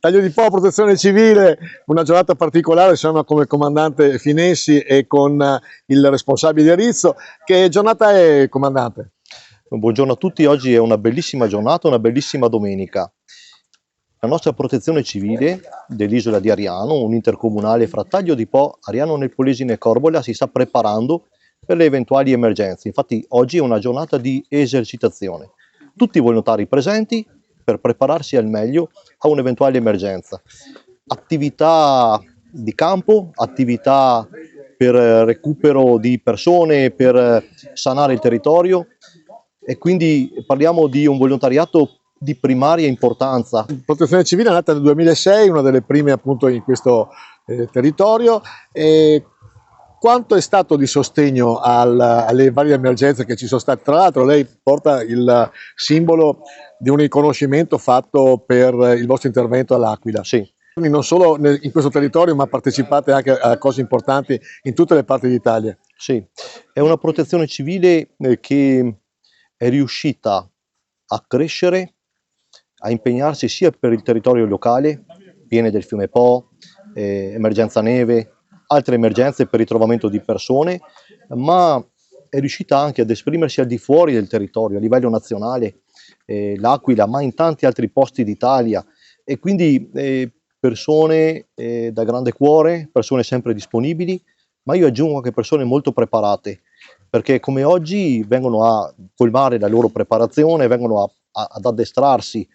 Taglio di Po, Protezione Civile, una giornata particolare, sono come comandante Finessi e con il responsabile di Arizzo. Che giornata è, comandante? Buongiorno a tutti, oggi è una bellissima giornata, una bellissima domenica. La nostra protezione civile dell'isola di Ariano, un intercomunale fra Taglio di Po, Ariano nel Polesine e Corbola, si sta preparando per le eventuali emergenze. Infatti oggi è una giornata di esercitazione. Tutti i volontari presenti per prepararsi al meglio a un'eventuale emergenza. Attività di campo, attività per recupero di persone, per sanare il territorio, e quindi parliamo di un volontariato di primaria importanza. Protezione Civile è nata nel 2006, una delle prime appunto in questo territorio. Quanto è stato di sostegno alle varie emergenze che ci sono state? Tra l'altro lei porta il simbolo di un riconoscimento fatto per il vostro intervento all'Aquila. Sì. Quindi non solo in questo territorio, ma partecipate anche a cose importanti in tutte le parti d'Italia. Sì, è una protezione civile che è riuscita a crescere, a impegnarsi sia per il territorio locale, piene del fiume Po, emergenza neve, altre emergenze per ritrovamento di persone, ma è riuscita anche ad esprimersi al di fuori del territorio, a livello nazionale, l'Aquila, ma in tanti altri posti d'Italia, e quindi persone da grande cuore, persone sempre disponibili, ma io aggiungo anche persone molto preparate, perché come oggi vengono a colmare la loro preparazione, vengono ad addestrarsi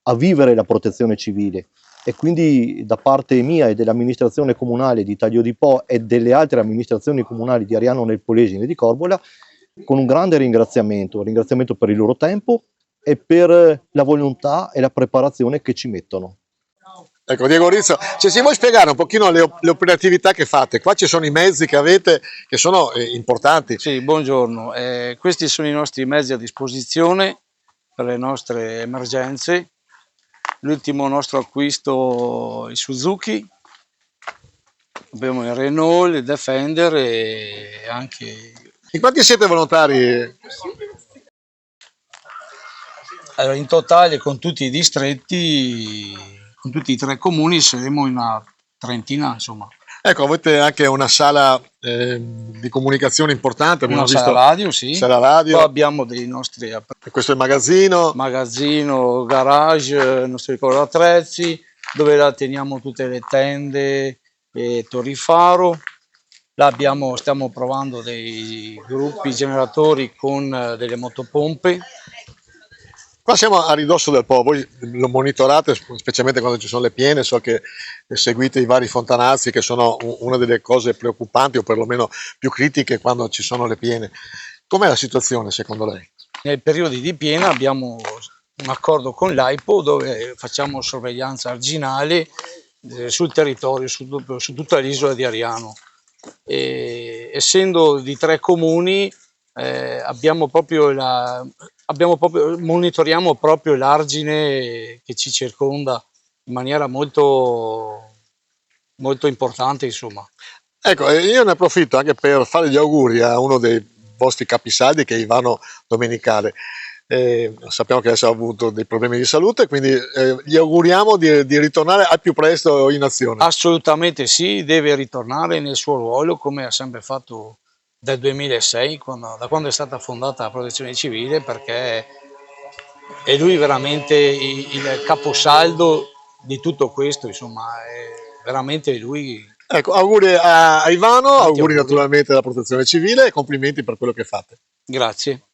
a vivere la protezione civile. E quindi da parte mia e dell'amministrazione comunale di Taglio di Po e delle altre amministrazioni comunali di Ariano nel Polesine e di Corbola, con un grande ringraziamento per il loro tempo e per la volontà e la preparazione che ci mettono. Ecco, Diego Rizzo, se si vuoi spiegare un pochino le operatività che fate, qua ci sono i mezzi che avete che sono importanti. Sì, buongiorno, questi sono i nostri mezzi a disposizione per le nostre emergenze. L'ultimo nostro acquisto, il Suzuki, abbiamo il Renault, il Defender e anche... In quanti siete volontari? Allora, in totale con tutti i distretti, con tutti i 3 comuni, saremo una trentina, insomma. Ecco, avete anche una sala di comunicazione importante. Una sala radio, sì. Sala radio. Poi abbiamo dei nostri... E questo è il magazzino. Magazzino, garage, il nostro ricordo attrezzi, dove là teniamo tutte le tende e torrifaro. Là stiamo provando dei gruppi generatori con delle motopompe. Qua siamo a ridosso del Po, voi lo monitorate specialmente quando ci sono le piene, so che seguite i vari fontanazzi che sono una delle cose preoccupanti o perlomeno più critiche quando ci sono le piene. Com'è la situazione secondo lei? Nei periodi di piena abbiamo un accordo con l'AIPO dove facciamo sorveglianza arginale sul territorio, su tutta l'isola di Ariano. E, essendo di 3 comuni, monitoriamo proprio l'argine che ci circonda in maniera molto, molto importante, insomma. Ecco, io ne approfitto anche per fare gli auguri a uno dei vostri capisaldi che è Ivano Domenicale. Sappiamo che adesso ha avuto dei problemi di salute, quindi gli auguriamo di ritornare al più presto in azione. Assolutamente sì, deve ritornare nel suo ruolo come ha sempre fatto dal 2006, da quando è stata fondata la Protezione Civile, perché è lui veramente il caposaldo di tutto questo, insomma, è veramente lui. Ecco, auguri a Ivano, auguri naturalmente alla Protezione Civile e complimenti per quello che fate. Grazie.